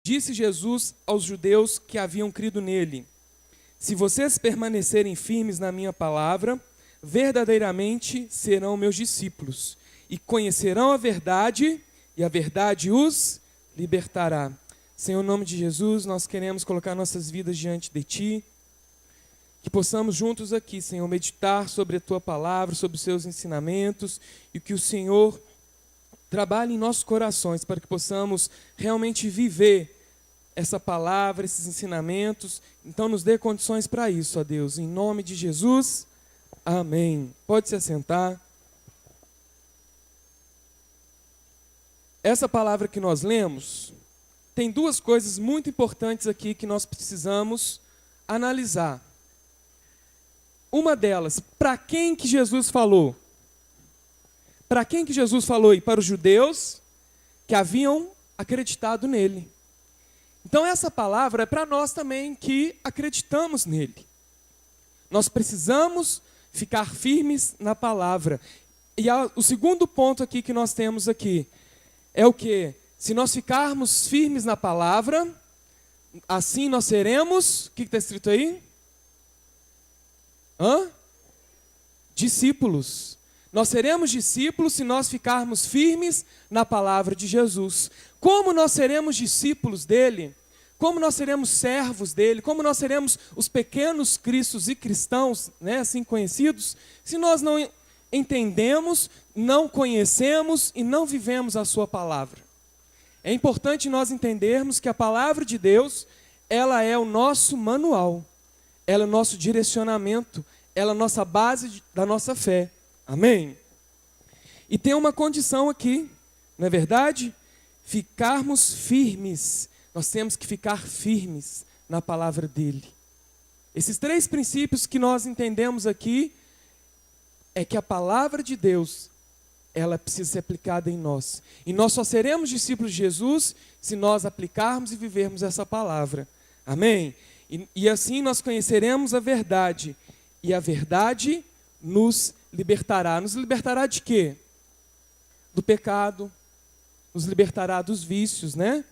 Disse Jesus aos judeus que haviam crido nele: se vocês permanecerem firmes na minha palavra, verdadeiramente serão meus discípulos, e conhecerão a verdade, e a verdade os libertará. Senhor, em nome de Jesus, nós queremos colocar nossas vidas diante de Ti, que possamos juntos aqui, Senhor, meditar sobre a Tua palavra, sobre os Seus ensinamentos, e que o Senhor trabalhe em nossos corações, para que possamos realmente viver essa palavra, esses ensinamentos. Então nos dê condições para isso, ó Deus, em nome de Jesus, amém. Pode se assentar. Essa palavra que nós lemos, tem duas coisas muito importantes aqui que nós precisamos analisar. Uma delas, para quem que Jesus falou? Para quem que Jesus falou? E para os judeus que haviam acreditado nele. Então essa palavra é para nós também que acreditamos nele. Nós precisamos ficar firmes na palavra. E o segundo ponto aqui que nós temos aqui é o quê? Se nós ficarmos firmes na palavra, assim nós seremos, o que está escrito aí? Discípulos. Nós seremos discípulos se nós ficarmos firmes na palavra de Jesus. Como nós seremos discípulos dele? Como nós seremos servos dele? Como nós seremos os pequenos cristos e cristãos, né, assim conhecidos, se nós não entendemos, não conhecemos e não vivemos a sua palavra? É importante nós entendermos que a palavra de Deus, ela é o nosso manual, ela é o nosso direcionamento, ela é a nossa base da nossa fé. Amém? E tem uma condição aqui, não é verdade? Ficarmos firmes. Nós temos que ficar firmes na palavra dele. Esses três princípios que nós entendemos aqui é que a palavra de Deus, ela precisa ser aplicada em nós. E nós só seremos discípulos de Jesus se nós aplicarmos e vivermos essa palavra. Amém? E assim nós conheceremos a verdade. E a verdade nos libertará. Nos libertará de quê? Do pecado, nos libertará dos vícios, né?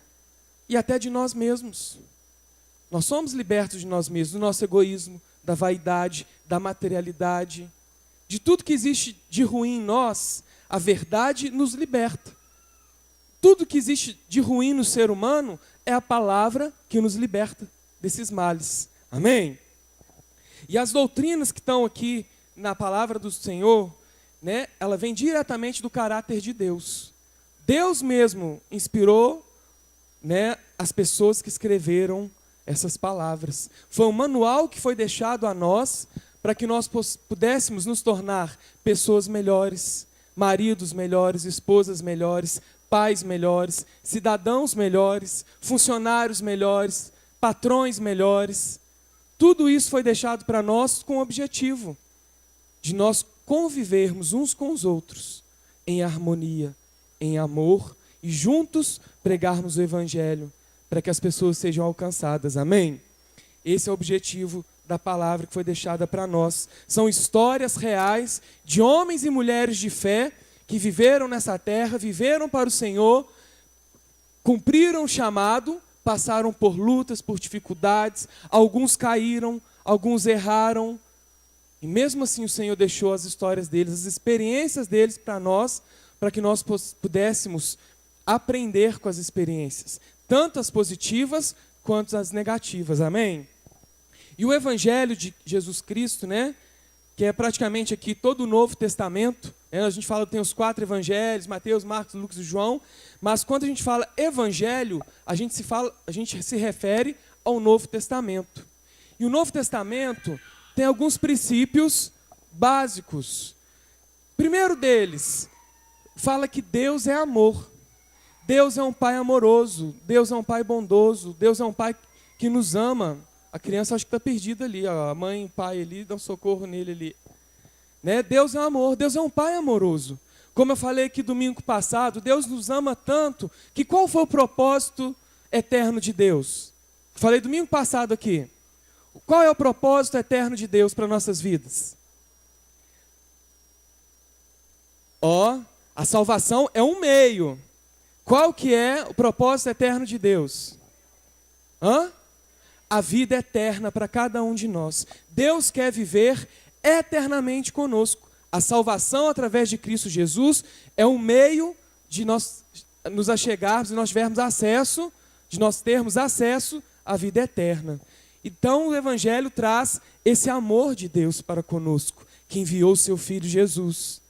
E até de nós mesmos. Nós somos libertos de nós mesmos, do nosso egoísmo, da vaidade, da materialidade, de tudo que existe de ruim em nós. A verdade nos liberta. Tudo que existe de ruim no ser humano é a palavra que nos liberta desses males. Amém? E as doutrinas que estão aqui na palavra do Senhor, né, ela vem diretamente do caráter de Deus. Deus mesmo inspirou, né, as pessoas que escreveram essas palavras. Foi um manual que foi deixado a nós para que nós pudéssemos nos tornar pessoas melhores, maridos melhores, esposas melhores, pais melhores, cidadãos melhores, funcionários melhores, patrões melhores. Tudo isso foi deixado para nós com o objetivo de nós convivermos uns com os outros em harmonia, em amor e juntos pregarmos o Evangelho para que as pessoas sejam alcançadas. Amém? Esse é o objetivo da palavra que foi deixada para nós. São histórias reais de homens e mulheres de fé que viveram nessa terra, viveram para o Senhor, cumpriram o chamado, passaram por lutas, por dificuldades, alguns caíram, alguns erraram, e mesmo assim o Senhor deixou as histórias deles, as experiências deles para nós, para que nós pudéssemos aprender com as experiências, tanto as positivas quanto as negativas. Amém? E o Evangelho de Jesus Cristo, né, que é praticamente aqui todo o Novo Testamento, né, a gente fala que tem os 4 evangelhos, Mateus, Marcos, Lucas e João, mas quando a gente fala Evangelho, a gente se refere ao Novo Testamento. E o Novo Testamento tem alguns princípios básicos. Primeiro deles, fala que Deus é amor. Deus é um Pai amoroso, Deus é um Pai bondoso, Deus é um Pai que nos ama. A criança acho que está perdida ali, ó. A mãe e o pai ali, dão socorro nele ali. Né? Deus é amor, Deus é um Pai amoroso. Como eu falei aqui domingo passado, Deus nos ama tanto, que qual foi o propósito eterno de Deus? Falei domingo passado aqui. Qual é o propósito eterno de Deus para nossas vidas? A salvação é um meio. Qual que é o propósito eterno de Deus? A vida eterna para cada um de nós. Deus quer viver eternamente conosco. A salvação através de Cristo Jesus é um meio de nós nos achegarmos e nós tivermos acesso, de nós termos acesso à vida eterna. Então o Evangelho traz esse amor de Deus para conosco, que enviou o seu Filho Jesus.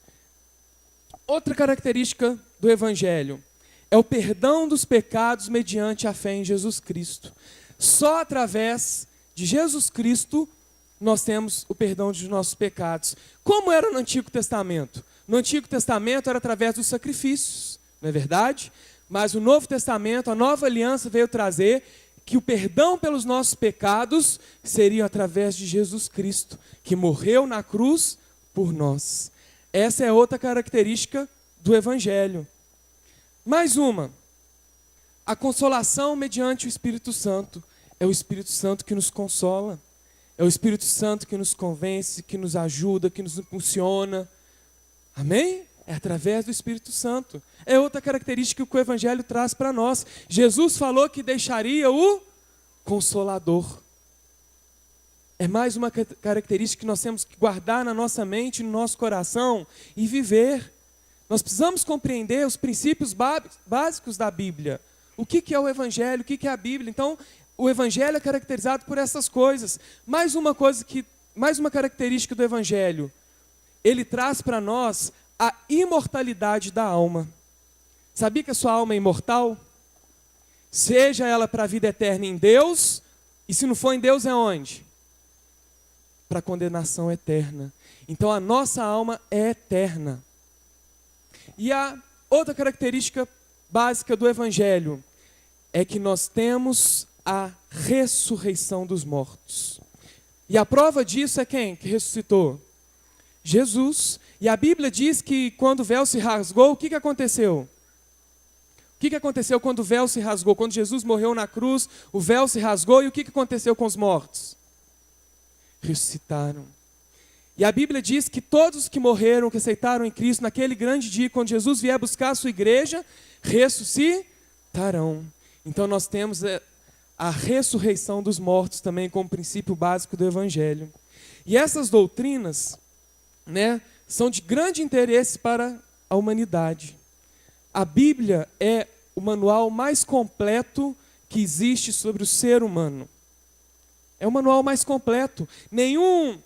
Outra característica do Evangelho é o perdão dos pecados mediante a fé em Jesus Cristo. Só através de Jesus Cristo nós temos o perdão dos nossos pecados. Como era no Antigo Testamento? No Antigo Testamento era através dos sacrifícios, não é verdade? Mas o Novo Testamento, a nova aliança veio trazer que o perdão pelos nossos pecados seria através de Jesus Cristo, que morreu na cruz por nós. Essa é outra característica do Evangelho. Mais uma, a consolação mediante o Espírito Santo. É o Espírito Santo que nos consola. É o Espírito Santo que nos convence, que nos ajuda, que nos impulsiona. Amém? É através do Espírito Santo. É outra característica que o Evangelho traz para nós. Jesus falou que deixaria o Consolador. É mais uma característica que nós temos que guardar na nossa mente, no nosso coração e viver. Nós precisamos compreender os princípios básicos da Bíblia. O que é o Evangelho, o que é a Bíblia. Então, o Evangelho é caracterizado por essas coisas. Mais uma característica do Evangelho. Ele traz para nós a imortalidade da alma. Sabia que a sua alma é imortal? Seja ela para a vida eterna em Deus, e se não for em Deus é onde? Para a condenação eterna. Então a nossa alma é eterna. E a outra característica básica do Evangelho é que nós temos a ressurreição dos mortos. E a prova disso é quem que ressuscitou? Jesus. E a Bíblia diz que quando o véu se rasgou, o que aconteceu? O que aconteceu quando o véu se rasgou? Quando Jesus morreu na cruz, o véu se rasgou e o que aconteceu com os mortos? Ressuscitaram. E a Bíblia diz que todos que morreram, que aceitaram em Cristo, naquele grande dia, quando Jesus vier buscar a sua igreja, ressuscitarão. Então nós temos a ressurreição dos mortos também como princípio básico do Evangelho. E essas doutrinas, são de grande interesse para a humanidade. A Bíblia é o manual mais completo que existe sobre o ser humano. É o manual mais completo. Nenhum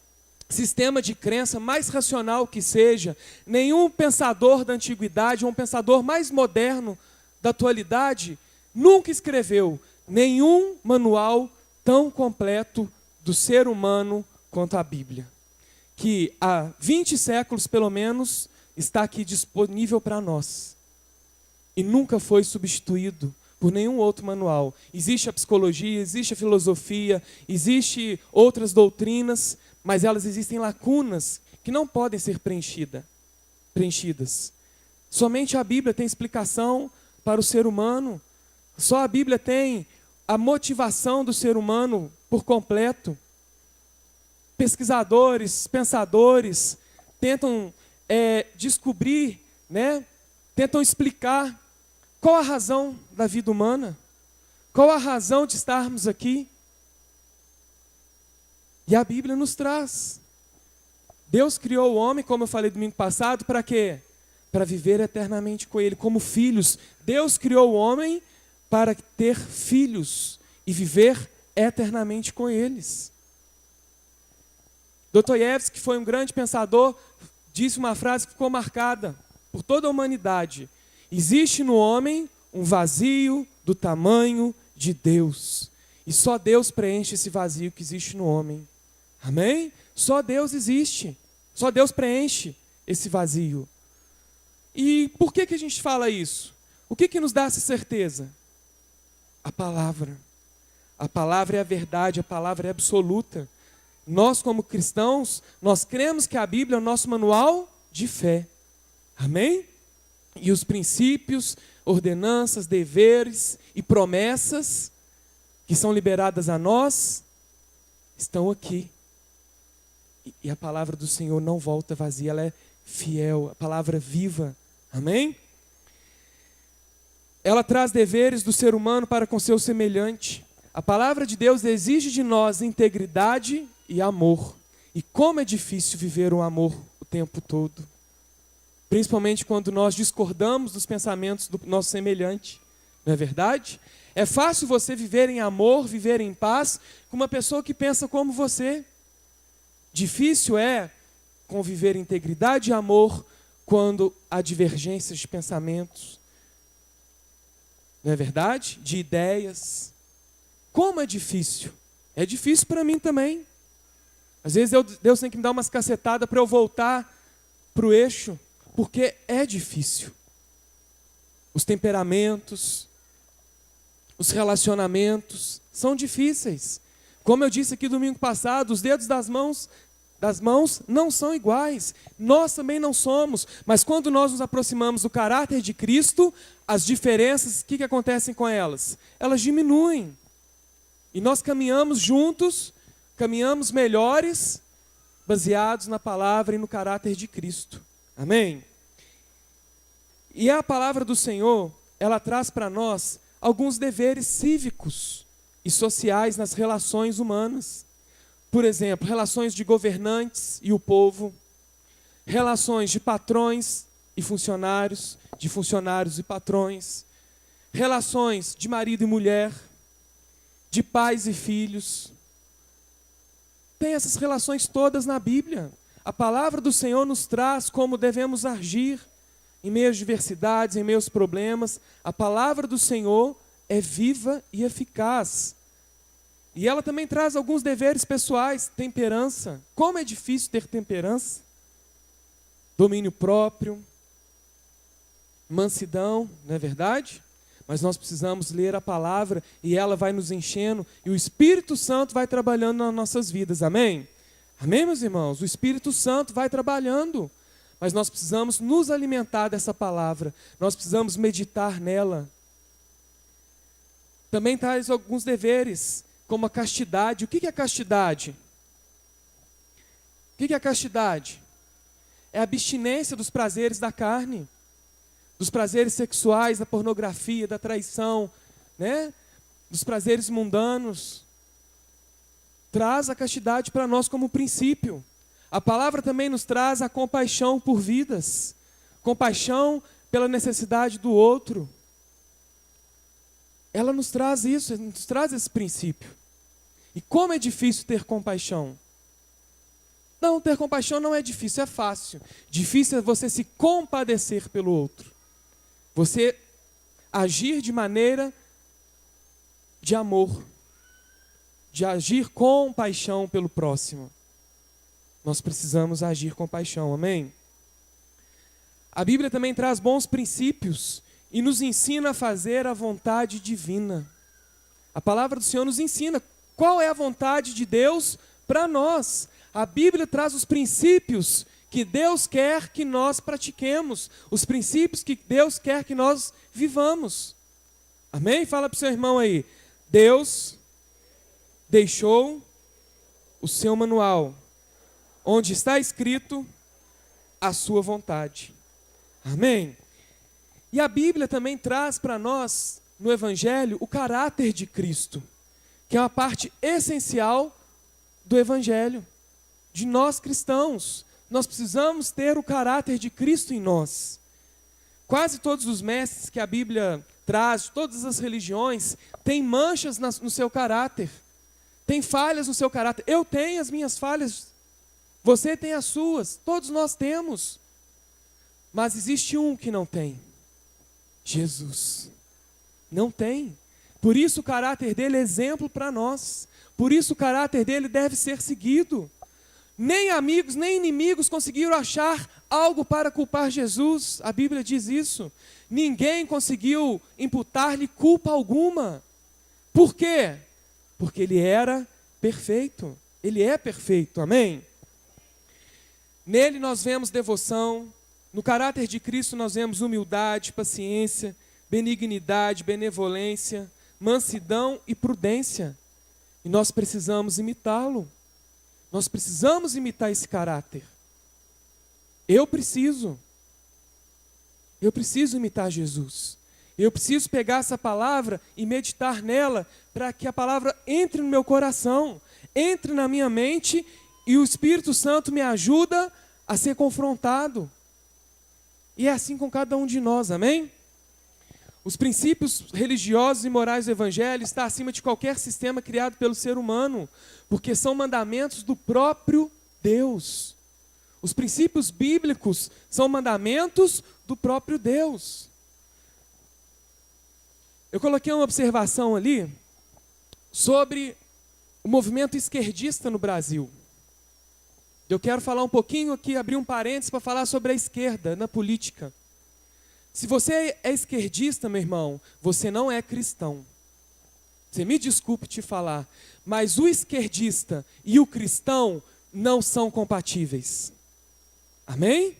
sistema de crença, mais racional que seja, nenhum pensador da antiguidade, ou um pensador mais moderno da atualidade, nunca escreveu nenhum manual tão completo do ser humano quanto a Bíblia. Que há 20 séculos, pelo menos, está aqui disponível para nós. E nunca foi substituído por nenhum outro manual. Existe a psicologia, existe a filosofia, existe outras doutrinas, mas elas existem lacunas que não podem ser preenchidas. Somente a Bíblia tem explicação para o ser humano. Só a Bíblia tem a motivação do ser humano por completo. Pesquisadores, pensadores tentam descobrir, tentam explicar qual a razão da vida humana, qual a razão de estarmos aqui. E a Bíblia nos traz. Deus criou o homem, como eu falei domingo passado, para quê? Para viver eternamente com Ele, como filhos. Deus criou o homem para ter filhos e viver eternamente com eles. Dostoiévski, que foi um grande pensador, disse uma frase que ficou marcada por toda a humanidade. Existe no homem um vazio do tamanho de Deus. E só Deus preenche esse vazio que existe no homem. Amém? Só Deus existe. Só Deus preenche esse vazio. E por que a gente fala isso? O que nos dá essa certeza? A palavra. A palavra é a verdade, a palavra é absoluta. Nós, como cristãos, nós cremos que a Bíblia é o nosso manual de fé. Amém? E os princípios, ordenanças, deveres e promessas que são liberadas a nós, estão aqui. E a palavra do Senhor não volta vazia, ela é fiel, a palavra viva. Amém? Ela traz deveres do ser humano para com seu semelhante. A palavra de Deus exige de nós integridade e amor. E como é difícil viver o amor o tempo todo. Principalmente quando nós discordamos dos pensamentos do nosso semelhante. Não é verdade? É fácil você viver em amor, viver em paz, com uma pessoa que pensa como você. Difícil é conviver em integridade e amor quando há divergências de pensamentos. Não é verdade? De ideias. Como é difícil? É difícil para mim também. Às vezes Deus tem que me dar umas cacetadas para eu voltar para o eixo, porque é difícil. Os temperamentos, os relacionamentos são difíceis. Como eu disse aqui domingo passado, os dedos das mãos não são iguais. Nós também não somos. Mas quando nós nos aproximamos do caráter de Cristo, as diferenças, o que acontecem com elas? Elas diminuem. E nós caminhamos juntos, caminhamos melhores, baseados na palavra e no caráter de Cristo. Amém? E a palavra do Senhor, ela traz para nós alguns deveres cívicos e sociais nas relações humanas. Por exemplo, relações de governantes e o povo, relações de patrões e funcionários, de funcionários e patrões, relações de marido e mulher, de pais e filhos. Tem essas relações todas na Bíblia. A palavra do Senhor nos traz como devemos agir em meio às diversidades, em meio aos problemas. A palavra do Senhor é viva e eficaz. E ela também traz alguns deveres pessoais, temperança. Como é difícil ter temperança? Domínio próprio, mansidão, não é verdade? Mas nós precisamos ler a palavra e ela vai nos enchendo e o Espírito Santo vai trabalhando nas nossas vidas, amém? Amém, meus irmãos? O Espírito Santo vai trabalhando, mas nós precisamos nos alimentar dessa palavra, nós precisamos meditar nela. Também traz alguns deveres, como a castidade. O que é castidade? O que é castidade? É a abstinência dos prazeres da carne, dos prazeres sexuais, da pornografia, da traição, né? Dos prazeres mundanos. Traz a castidade para nós como princípio. A palavra também nos traz a compaixão por vidas, compaixão pela necessidade do outro. Ela nos traz isso, nos traz esse princípio. E como é difícil ter compaixão? Não, ter compaixão não é difícil, é fácil. Difícil é você se compadecer pelo outro. Você agir de maneira de amor, de agir com paixão pelo próximo. Nós precisamos agir com paixão, amém? A Bíblia também traz bons princípios e nos ensina a fazer a vontade divina. A palavra do Senhor nos ensina qual é a vontade de Deus para nós. A Bíblia traz os princípios que Deus quer que nós pratiquemos, os princípios que Deus quer que nós vivamos. Amém? Fala para o seu irmão aí. Deus deixou o seu manual, onde está escrito a sua vontade. Amém? E a Bíblia também traz para nós, no Evangelho, o caráter de Cristo, que é uma parte essencial do Evangelho, de nós cristãos. Nós precisamos ter o caráter de Cristo em nós. Quase todos os mestres que a Bíblia traz, todas as religiões, têm manchas no seu caráter, tem falhas no seu caráter. Eu tenho as minhas falhas, você tem as suas, todos nós temos. Mas existe um que não tem: Jesus. Não tem. Por isso o caráter dele é exemplo para nós. Por isso o caráter dele deve ser seguido. Nem amigos, nem inimigos conseguiram achar algo para culpar Jesus. A Bíblia diz isso. Ninguém conseguiu imputar-lhe culpa alguma. Por quê? Porque ele era perfeito. Ele é perfeito, amém? Nele nós vemos devoção. No caráter de Cristo nós vemos humildade, paciência, benignidade, benevolência, mansidão e prudência. E nós precisamos imitá-lo. Nós precisamos imitar esse caráter. Eu preciso imitar Jesus. Eu preciso pegar essa palavra e meditar nela para que a palavra entre no meu coração, entre na minha mente e o Espírito Santo me ajuda a ser confrontado. E é assim com cada um de nós, amém? Os princípios religiosos e morais do Evangelho estão acima de qualquer sistema criado pelo ser humano, porque são mandamentos do próprio Deus. Os princípios bíblicos são mandamentos do próprio Deus. Eu coloquei uma observação ali sobre o movimento esquerdista no Brasil. Eu quero falar um pouquinho aqui, abrir um parênteses para falar sobre a esquerda na política. Se você é esquerdista, meu irmão, você não é cristão. Você me desculpe te falar, mas o esquerdista e o cristão não são compatíveis. Amém?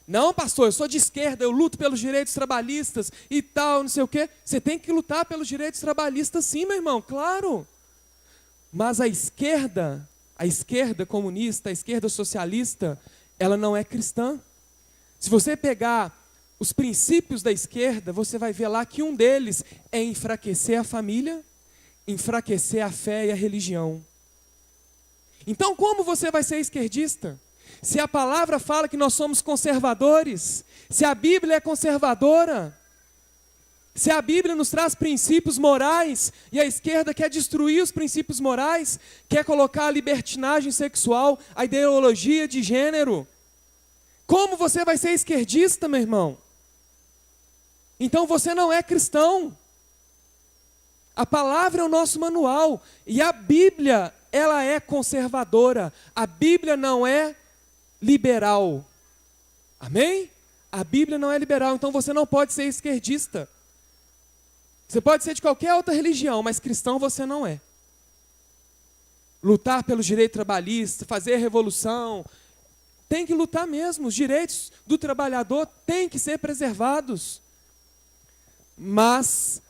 Não, pastor, eu sou de esquerda, eu luto pelos direitos trabalhistas e tal, não sei o quê. Você tem que lutar pelos direitos trabalhistas sim, meu irmão, claro. Mas a esquerda comunista, a esquerda socialista, ela não é cristã. Se você pegar os princípios da esquerda, você vai ver lá que um deles é enfraquecer a família, enfraquecer a fé e a religião. Então, como você vai ser esquerdista? Se a palavra fala que nós somos conservadores, se a Bíblia é conservadora, se a Bíblia nos traz princípios morais e a esquerda quer destruir os princípios morais, quer colocar a libertinagem sexual, a ideologia de gênero, como você vai ser esquerdista, meu irmão? Então você não é cristão. A palavra é o nosso manual e a Bíblia, ela é conservadora. A Bíblia não é liberal. Amém? A Bíblia não é liberal, então você não pode ser esquerdista. Você pode ser de qualquer outra religião, mas cristão você não é. Lutar pelo direito trabalhista, fazer revolução, tem que lutar mesmo. Os direitos do trabalhador têm que ser preservados. Mas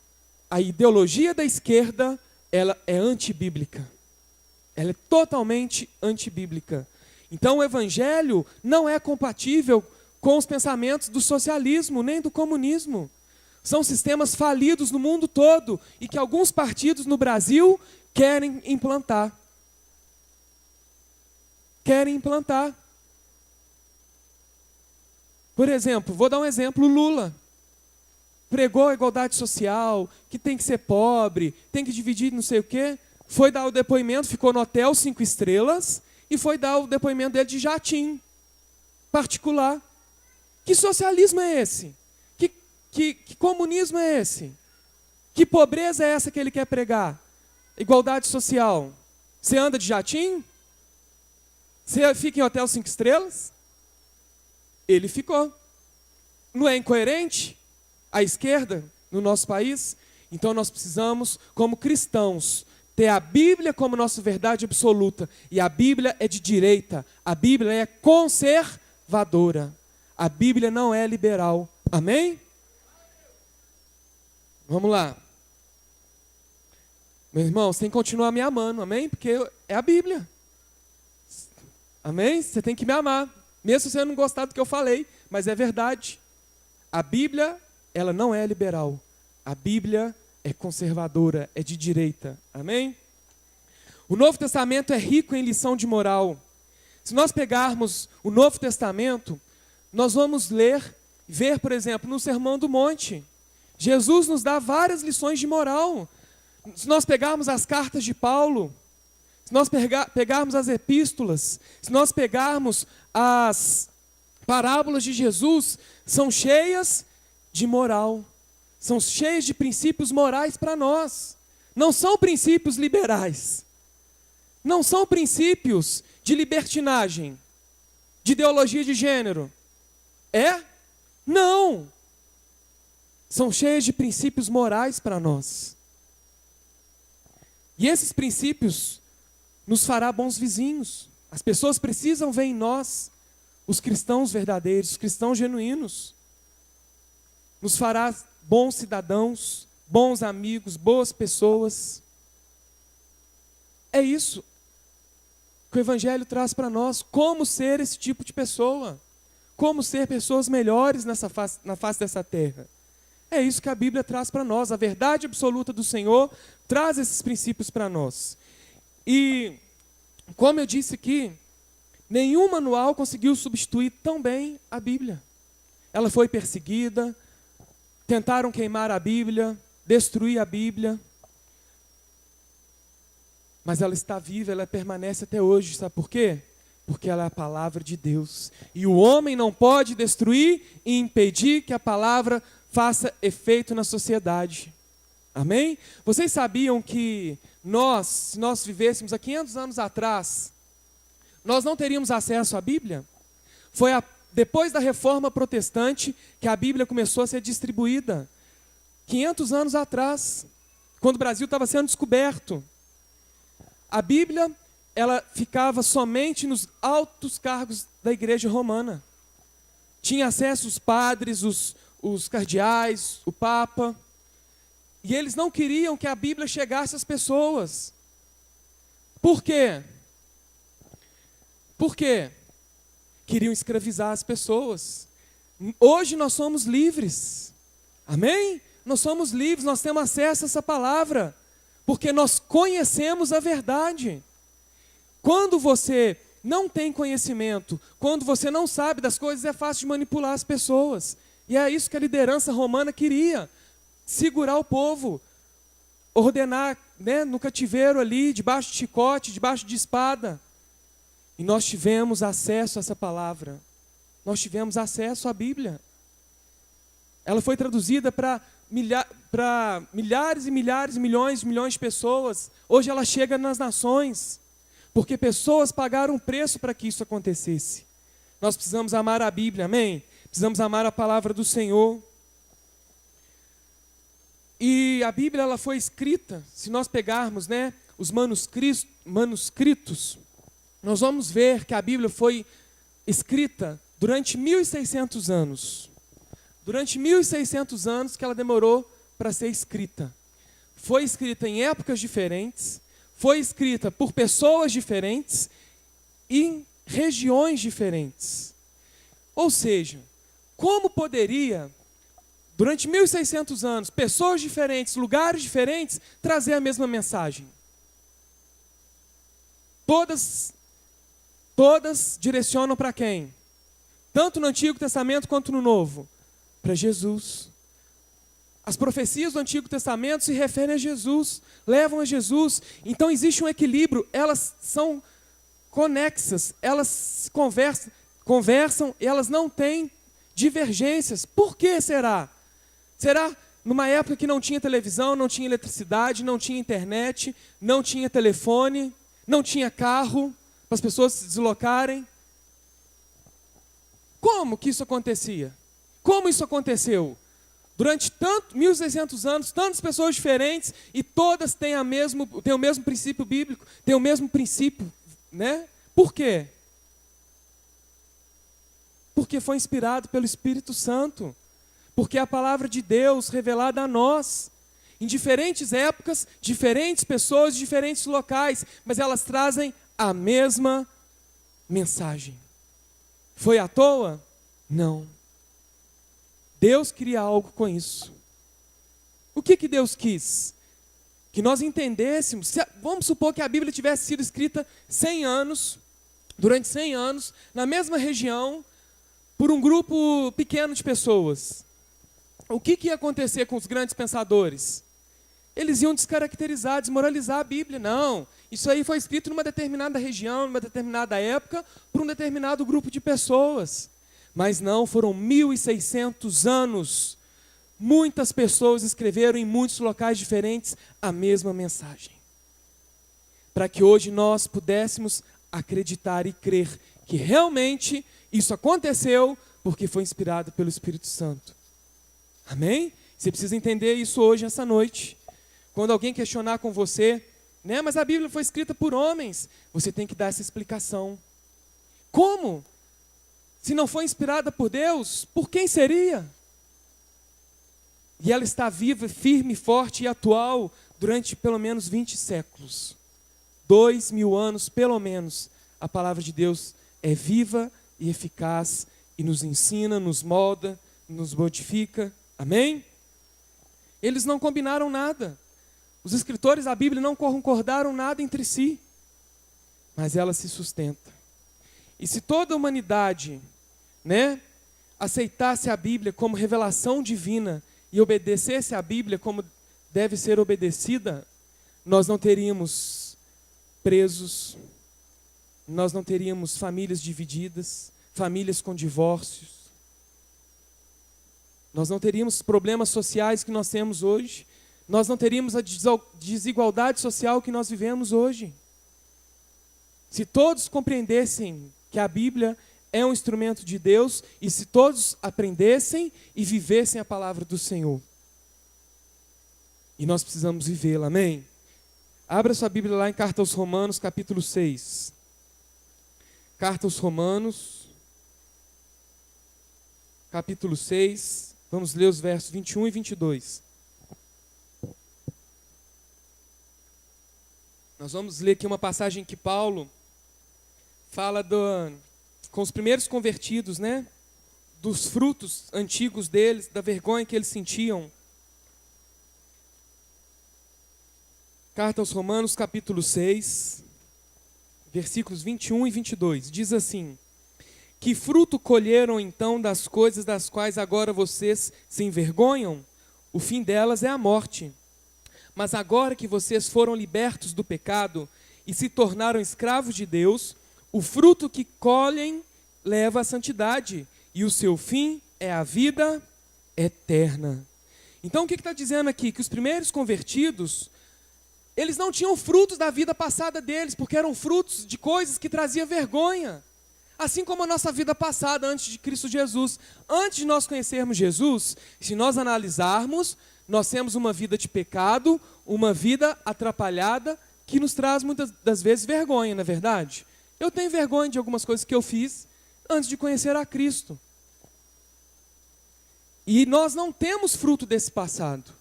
a ideologia da esquerda, ela é antibíblica. Ela é totalmente antibíblica. Então o Evangelho não é compatível com os pensamentos do socialismo, nem do comunismo. São sistemas falidos no mundo todo e que alguns partidos no Brasil querem implantar. Querem implantar. Por exemplo, vou dar um exemplo, Lula. Pregou a igualdade social, que tem que ser pobre, tem que dividir não sei o quê. Foi dar o depoimento, ficou no hotel 5 estrelas e foi dar o depoimento dele de jatinho particular. Que socialismo é esse? Que comunismo é esse? Que pobreza é essa que ele quer pregar? Igualdade social. Você anda de jatinho? Você fica em hotel 5 estrelas? Ele ficou. Não é incoerente a esquerda no nosso país? Então nós precisamos, como cristãos, ter a Bíblia como nossa verdade absoluta. E a Bíblia é de direita. A Bíblia é conservadora. A Bíblia não é liberal. Amém? Vamos lá. Meu irmão, você tem que continuar me amando, amém? Porque é a Bíblia. Amém? Você tem que me amar. Mesmo se você não gostar do que eu falei, mas é verdade. A Bíblia, ela não é liberal. A Bíblia é conservadora, é de direita. Amém? O Novo Testamento é rico em lição de moral. Se nós pegarmos o Novo Testamento, nós vamos ver, por exemplo, no Sermão do Monte. Jesus nos dá várias lições de moral. Se nós pegarmos as cartas de Paulo, se nós pegarmos as epístolas, se nós pegarmos as parábolas de Jesus, são cheias de moral, são cheias de princípios morais para nós. Não são princípios liberais, não são princípios de libertinagem, de ideologia de gênero. É? Não! São cheias de princípios morais para nós. E esses princípios nos fará bons vizinhos. As pessoas precisam ver em nós os cristãos verdadeiros, os cristãos genuínos. Nos fará bons cidadãos, bons amigos, boas pessoas. É isso que o Evangelho traz para nós. Como ser esse tipo de pessoa. Como ser pessoas melhores na face dessa terra. É isso que a Bíblia traz para nós. A verdade absoluta do Senhor traz esses princípios para nós. E, como eu disse aqui, nenhum manual conseguiu substituir tão bem a Bíblia. Ela foi perseguida, tentaram queimar a Bíblia, destruir a Bíblia. Mas ela está viva, ela permanece até hoje. Sabe por quê? Porque ela é a palavra de Deus. E o homem não pode destruir e impedir que a palavra faça efeito na sociedade. Amém? Vocês sabiam que se nós vivêssemos há 500 anos atrás, nós não teríamos acesso à Bíblia? Foi depois da Reforma Protestante que a Bíblia começou a ser distribuída. 500 anos atrás, quando o Brasil estava sendo descoberto. A Bíblia, ela ficava somente nos altos cargos da igreja romana. Tinha acesso os padres, os cardeais, o papa. E eles não queriam que a Bíblia chegasse às pessoas. Por quê? Por quê? Queriam escravizar as pessoas. Hoje nós somos livres. Amém? Nós somos livres, nós temos acesso a essa palavra. Porque nós conhecemos a verdade. Quando você não tem conhecimento, quando você não sabe das coisas, é fácil de manipular as pessoas. E é isso que a liderança romana queria. Segurar o povo. Ordenar, né, no cativeiro ali, debaixo de chicote, debaixo de espada. E nós tivemos acesso a essa palavra. Nós tivemos acesso à Bíblia. Ela foi traduzida para milhares e milhares, milhões de pessoas. Hoje ela chega nas nações, porque pessoas pagaram um preço para que isso acontecesse. Nós precisamos amar a Bíblia, amém? Precisamos amar a palavra do Senhor. E a Bíblia, ela foi escrita, se nós pegarmos, né, os manuscritos, nós vamos ver que a Bíblia foi escrita durante 1.600 anos. Durante 1.600 anos que ela demorou para ser escrita. Foi escrita em épocas diferentes, foi escrita por pessoas diferentes e em regiões diferentes. Ou seja, como poderia, durante 1.600 anos, pessoas diferentes, lugares diferentes, trazer a mesma mensagem? Todas direcionam para quem? Tanto no Antigo Testamento quanto no Novo. Para Jesus. As profecias do Antigo Testamento se referem a Jesus, levam a Jesus. Então existe um equilíbrio, elas são conexas, elas conversam e elas não têm divergências. Por que será? Será numa época que não tinha televisão, não tinha eletricidade, não tinha internet, não tinha telefone, não tinha carro para as pessoas se deslocarem? Como que isso acontecia? Como isso aconteceu? Durante 1.600 anos, tantas pessoas diferentes e todas têm o mesmo princípio bíblico, têm o mesmo princípio, né? Por quê? Porque foi inspirado pelo Espírito Santo. Porque é a palavra de Deus revelada a nós. Em diferentes épocas, diferentes pessoas, diferentes locais, mas elas trazem a mesma mensagem. Foi à toa? Não. Deus queria algo com isso. O que Deus quis? Que nós entendêssemos. Vamos supor que a Bíblia tivesse sido escrita 100 anos, durante 100 anos, na mesma região, por um grupo pequeno de pessoas. O que ia acontecer com os grandes pensadores? Eles iam descaracterizar, desmoralizar a Bíblia. Não, isso aí foi escrito numa determinada região, numa determinada época, por um determinado grupo de pessoas. Mas não, foram 1.600 anos. Muitas pessoas escreveram em muitos locais diferentes a mesma mensagem. Para que hoje nós pudéssemos acreditar e crer que realmente isso aconteceu porque foi inspirado pelo Espírito Santo. Amém? Você precisa entender isso hoje, essa noite. Quando alguém questionar com você, né, mas a Bíblia foi escrita por homens, você tem que dar essa explicação. Como? Se não foi inspirada por Deus, por quem seria? E ela está viva, firme, forte e atual durante pelo menos 20 séculos. 2.000 anos, pelo menos, a palavra de Deus é viva e eficaz e nos ensina, nos molda, nos modifica. Amém? Eles não combinaram nada. Os escritores da Bíblia não concordaram nada entre si. Mas ela se sustenta. E se toda a humanidade, aceitasse a Bíblia como revelação divina e obedecesse a Bíblia como deve ser obedecida, nós não teríamos presos, nós não teríamos famílias divididas, famílias com divórcios, nós não teríamos problemas sociais que nós temos hoje, nós não teríamos a desigualdade social que nós vivemos hoje. Se todos compreendessem que a Bíblia é um instrumento de Deus e se todos aprendessem e vivessem a palavra do Senhor. E nós precisamos vivê-la, amém? Abra sua Bíblia lá em Carta aos Romanos, capítulo 6. Carta aos Romanos, capítulo 6. Vamos ler os versos 21 e 22. Nós vamos ler aqui uma passagem que Paulo fala com os primeiros convertidos, dos frutos antigos deles, da vergonha que eles sentiam. Carta aos Romanos, capítulo 6, versículos 21 e 22. Diz assim: que fruto colheram então das coisas das quais agora vocês se envergonham? O fim delas é a morte. Mas agora que vocês foram libertos do pecado e se tornaram escravos de Deus, o fruto que colhem leva à santidade, e o seu fim é a vida eterna. Então o que está dizendo aqui? Que os primeiros convertidos, eles não tinham frutos da vida passada deles, porque eram frutos de coisas que traziam vergonha. Assim como a nossa vida passada antes de Cristo Jesus. Antes de nós conhecermos Jesus, se nós analisarmos, nós temos uma vida de pecado, uma vida atrapalhada, que nos traz muitas das vezes vergonha, não é verdade? Eu tenho vergonha de algumas coisas que eu fiz antes de conhecer a Cristo. E nós não temos fruto desse passado.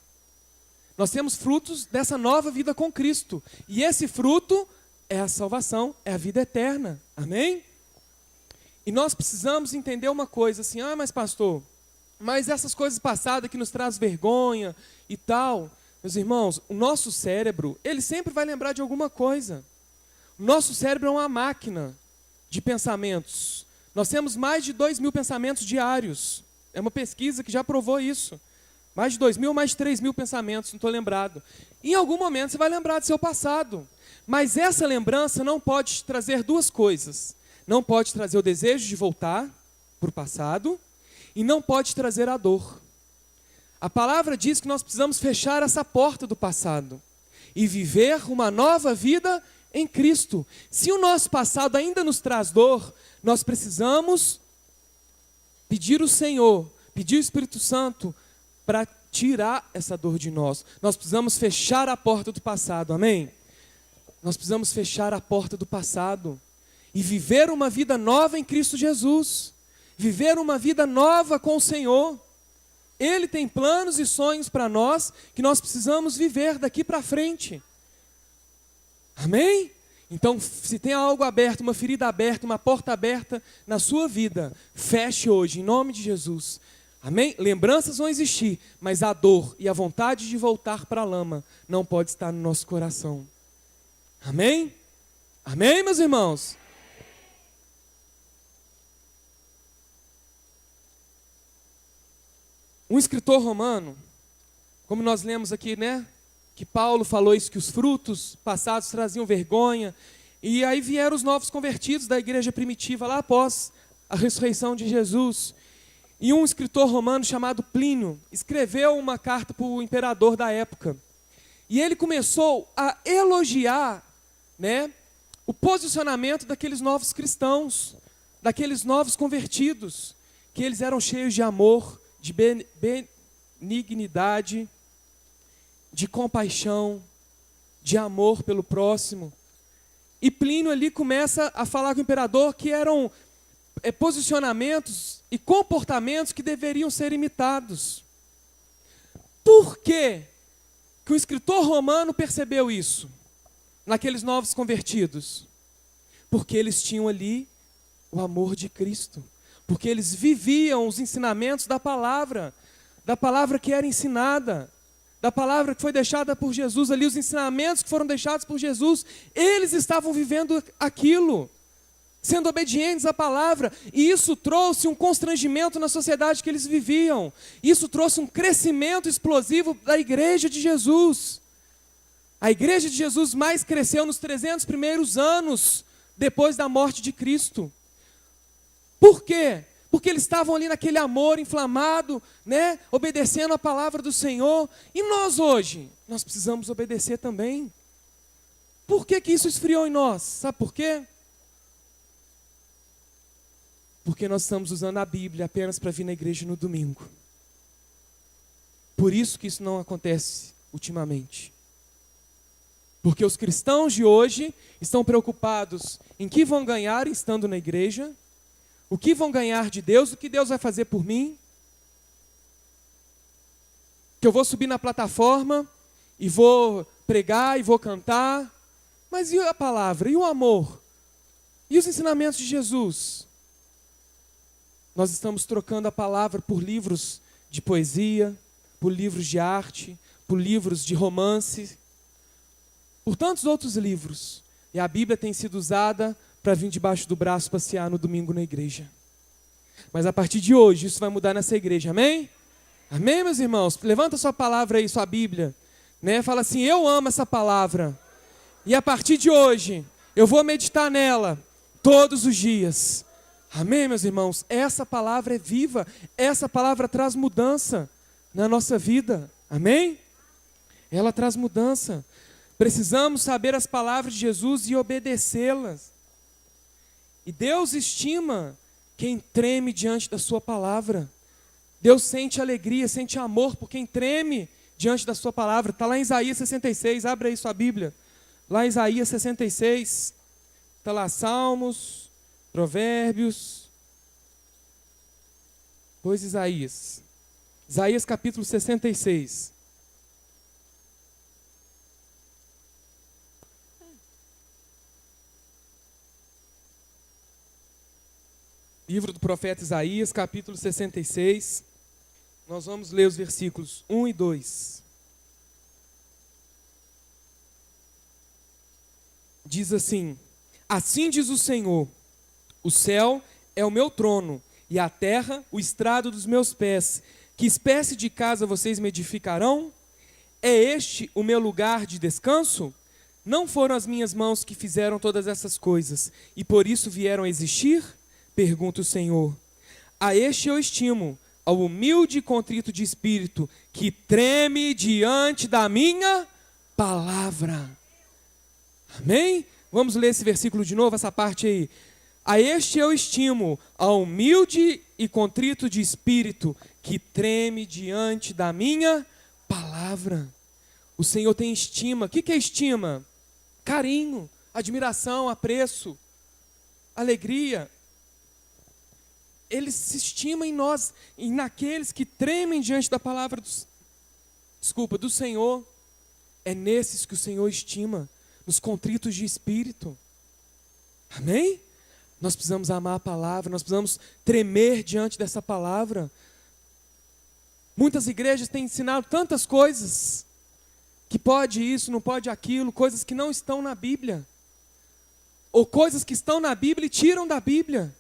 Nós temos frutos dessa nova vida com Cristo. E esse fruto é a salvação, é a vida eterna. Amém? E nós precisamos entender uma coisa assim, mas pastor, mas essas coisas passadas que nos traz vergonha e tal. Meus irmãos, o nosso cérebro, ele sempre vai lembrar de alguma coisa. O nosso cérebro é uma máquina de pensamentos. Nós temos mais de 2.000 pensamentos diários. É uma pesquisa que já provou isso. Mais de 2.000 ou mais de 3.000 pensamentos, não estou lembrado. Em algum momento você vai lembrar do seu passado. Mas essa lembrança não pode trazer duas coisas. Não pode trazer o desejo de voltar para o passado e não pode trazer a dor. A palavra diz que nós precisamos fechar essa porta do passado e viver uma nova vida em Cristo. Se o nosso passado ainda nos traz dor, nós precisamos pedir o Senhor, pedir o Espírito Santo para tirar essa dor de nós. Nós precisamos fechar a porta do passado, amém? Nós precisamos fechar a porta do passado e viver uma vida nova em Cristo Jesus. Viver uma vida nova com o Senhor. Ele tem planos e sonhos para nós que nós precisamos viver daqui para frente. Amém? Então, se tem algo aberto, uma ferida aberta, uma porta aberta na sua vida, feche hoje, em nome de Jesus. Amém? Lembranças vão existir, mas a dor e a vontade de voltar para a lama não pode estar no nosso coração. Amém? Amém, meus irmãos? Um escritor romano, como nós lemos aqui, que Paulo falou isso, que os frutos passados traziam vergonha, e aí vieram os novos convertidos da igreja primitiva lá após a ressurreição de Jesus. E um escritor romano chamado Plínio escreveu uma carta para o imperador da época. E ele começou a elogiar, o posicionamento daqueles novos cristãos, daqueles novos convertidos, que eles eram cheios de amor, de benignidade, de compaixão, de amor pelo próximo. E Plínio ali começa a falar com o imperador que eram posicionamentos e comportamentos que deveriam ser imitados. Por que que o escritor romano percebeu isso naqueles novos convertidos? Porque eles tinham ali o amor de Cristo. Porque eles viviam os ensinamentos da palavra que era ensinada, da palavra que foi deixada por Jesus ali, os ensinamentos que foram deixados por Jesus, eles estavam vivendo aquilo, sendo obedientes à palavra, e isso trouxe um constrangimento na sociedade que eles viviam, isso trouxe um crescimento explosivo da igreja de Jesus. A igreja de Jesus mais cresceu nos 300 primeiros anos depois da morte de Cristo. Por quê? Porque eles estavam ali naquele amor inflamado, né? Obedecendo a palavra do Senhor. E nós hoje, nós precisamos obedecer também. Por que que isso esfriou em nós? Sabe por quê? Porque nós estamos usando a Bíblia apenas para vir na igreja no domingo. Por isso que isso não acontece ultimamente. Porque os cristãos de hoje estão preocupados em que vão ganhar estando na igreja, o que vão ganhar de Deus, o que Deus vai fazer por mim. Que eu vou subir na plataforma e vou pregar e vou cantar. Mas e a palavra? E o amor? E os ensinamentos de Jesus? Nós estamos trocando a palavra por livros de poesia, por livros de arte, por livros de romance, por tantos outros livros. E a Bíblia tem sido usada para vir debaixo do braço passear no domingo na igreja. Mas a partir de hoje, isso vai mudar nessa igreja, amém? Amém, meus irmãos? Levanta sua palavra aí, sua Bíblia, né? Fala assim, eu amo essa palavra. E a partir de hoje, eu vou meditar nela todos os dias. Amém, meus irmãos? Essa palavra é viva, essa palavra traz mudança na nossa vida, amém? Ela traz mudança. Precisamos saber as palavras de Jesus e obedecê-las. E Deus estima quem treme diante da sua palavra. Deus sente alegria, sente amor por quem treme diante da sua palavra. Está lá em Isaías 66, abre aí sua Bíblia. Lá em Isaías 66, está lá Salmos, Provérbios, pois Isaías. Isaías capítulo 66. Livro do profeta Isaías, capítulo 66. Nós vamos ler os versículos 1 e 2. Diz assim: assim diz o Senhor, o céu é o meu trono, e a terra o estrado dos meus pés. Que espécie de casa vocês me edificarão? É este o meu lugar de descanso? Não foram as minhas mãos que fizeram todas essas coisas, e por isso vieram a existir? Pergunta o Senhor. A este eu estimo, ao humilde e contrito de espírito, que treme diante da minha palavra. Amém? Vamos ler esse versículo de novo, essa parte aí. A este eu estimo, ao humilde e contrito de espírito, que treme diante da minha palavra. O Senhor tem estima. O que é estima? Carinho, admiração, apreço, alegria. Ele se estima em nós, e naqueles que tremem diante da palavra do Senhor. É nesses que o Senhor estima, nos contritos de espírito. Amém? Nós precisamos amar a palavra, nós precisamos tremer diante dessa palavra. Muitas igrejas têm ensinado tantas coisas, que pode isso, não pode aquilo, coisas que não estão na Bíblia. Ou coisas que estão na Bíblia e tiram da Bíblia.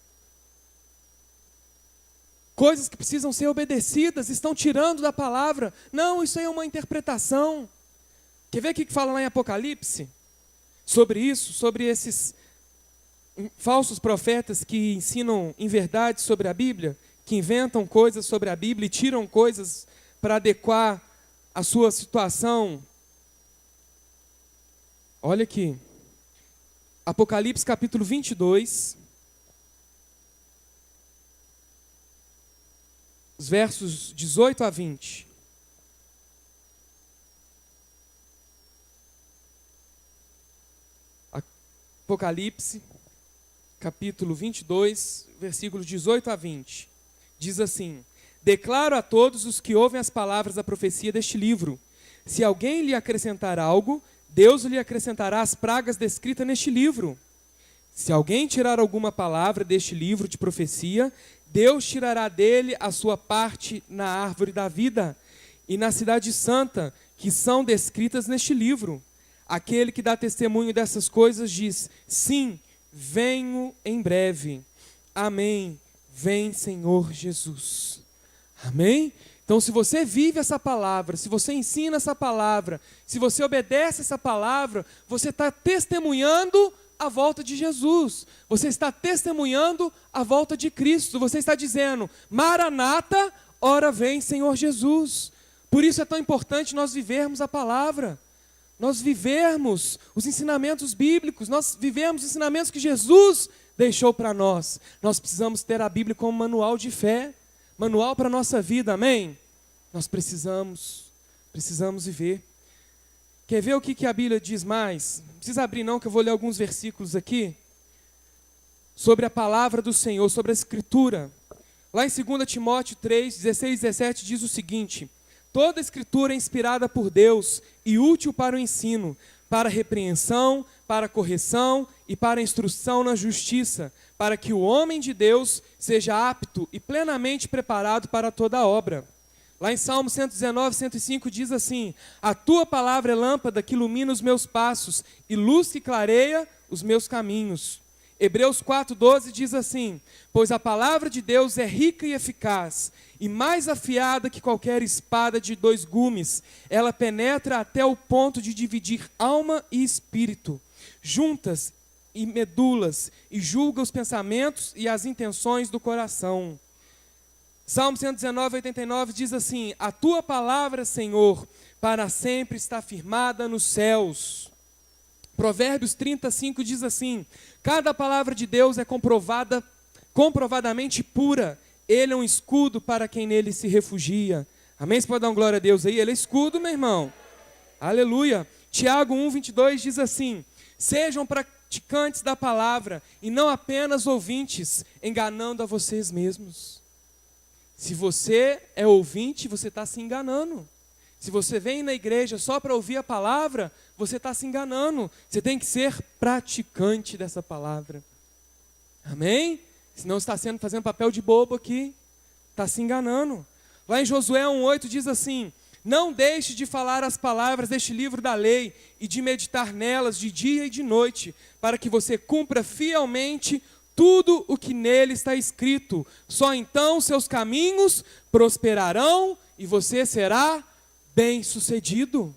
Coisas que precisam ser obedecidas, estão tirando da palavra. Não, isso aí é uma interpretação. Quer ver o que fala lá em Apocalipse? Sobre isso, sobre esses falsos profetas que ensinam inverdades sobre a Bíblia, que inventam coisas sobre a Bíblia e tiram coisas para adequar a sua situação. Olha aqui. Apocalipse capítulo 22. Os versos 18 a 20. Apocalipse, capítulo 22, versículos 18 a 20. Diz assim: declaro a todos os que ouvem as palavras da profecia deste livro. Se alguém lhe acrescentar algo, Deus lhe acrescentará as pragas descritas neste livro. Se alguém tirar alguma palavra deste livro de profecia, Deus tirará dele a sua parte na árvore da vida e na cidade santa, que são descritas neste livro. Aquele que dá testemunho dessas coisas diz: sim, venho em breve. Amém. Vem, Senhor Jesus. Amém? Então, se você vive essa palavra, se você ensina essa palavra, se você obedece essa palavra, você está testemunhando a volta de Jesus. Você está testemunhando a volta de Cristo. Você está dizendo: Maranata, ora vem, Senhor Jesus. Por isso é tão importante nós vivermos a palavra. Nós vivermos os ensinamentos bíblicos, nós vivemos os ensinamentos que Jesus deixou para nós. Nós precisamos ter a Bíblia como manual de fé, manual para a nossa vida, amém? Nós precisamos viver. Quer ver o que a Bíblia diz mais? Não precisa abrir não, que eu vou ler alguns versículos aqui, sobre a palavra do Senhor, sobre a Escritura. Lá em 2 Timóteo 3, 16 e 17 diz o seguinte: toda a Escritura é inspirada por Deus e útil para o ensino, para a repreensão, para a correção e para a instrução na justiça, para que o homem de Deus seja apto e plenamente preparado para toda a obra. Lá em Salmo 119, 105 diz assim: a tua palavra é lâmpada que ilumina os meus passos e luz que clareia os meus caminhos. Hebreus 4,12 diz assim: pois a palavra de Deus é rica e eficaz, e mais afiada que qualquer espada de 2 gumes. Ela penetra até o ponto de dividir alma e espírito, juntas e medulas, e julga os pensamentos e as intenções do coração. Salmo 119, 89 diz assim: a tua palavra, Senhor, para sempre está firmada nos céus. Provérbios 35 diz assim: cada palavra de Deus é comprovadamente pura. Ele é um escudo para quem nele se refugia. Amém? Você pode dar uma glória a Deus aí? Ele é escudo, meu irmão. Aleluia. Tiago 1, 22 diz assim: sejam praticantes da palavra e não apenas ouvintes, enganando a vocês mesmos. Se você é ouvinte, você está se enganando. Se você vem na igreja só para ouvir a palavra, você está se enganando. Você tem que ser praticante dessa palavra. Amém? Senão você está fazendo papel de bobo aqui. Está se enganando. Lá em Josué 1,8 diz assim: não deixe de falar as palavras deste livro da lei e de meditar nelas de dia e de noite, para que você cumpra fielmente tudo o que nele está escrito. Só então seus caminhos prosperarão e você será bem-sucedido.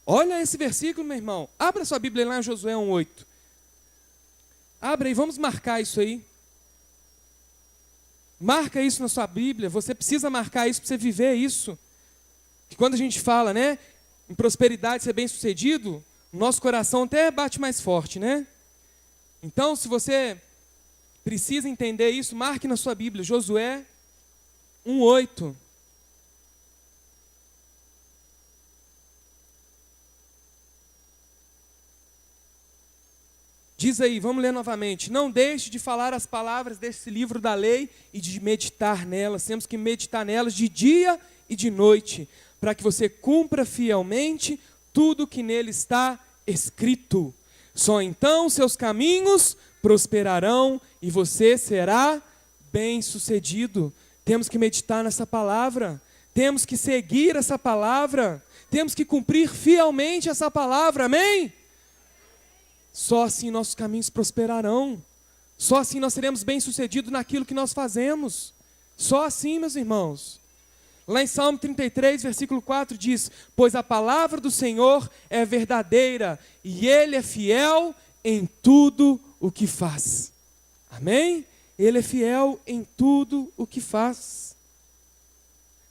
Olha esse versículo, meu irmão. Abra sua Bíblia lá em Josué 1,8. Abra aí, vamos marcar isso aí. Marca isso na sua Bíblia. Você precisa marcar isso para você viver isso. Que quando a gente fala, né, em prosperidade, ser bem-sucedido, o nosso coração até bate mais forte, né? Então, se você precisa entender isso, marque na sua Bíblia, Josué 1,8. Diz aí, vamos ler novamente: não deixe de falar as palavras desse livro da lei e de meditar nelas. Temos que meditar nelas de dia e de noite, para que você cumpra fielmente tudo que nele está escrito. Só então seus caminhos prosperarão e você será bem-sucedido. Temos que meditar nessa palavra, temos que seguir essa palavra, temos que cumprir fielmente essa palavra, amém? Só assim nossos caminhos prosperarão, só assim nós seremos bem-sucedidos naquilo que nós fazemos, só assim, meus irmãos. Lá em Salmo 33, versículo 4 diz: pois a palavra do Senhor é verdadeira e Ele é fiel em tudo o que faz. Amém? Ele é fiel em tudo o que faz.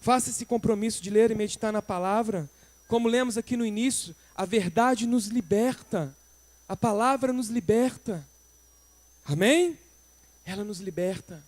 Faça esse compromisso de ler e meditar na palavra. Como lemos aqui no início, a verdade nos liberta. A palavra nos liberta. Amém? Ela nos liberta.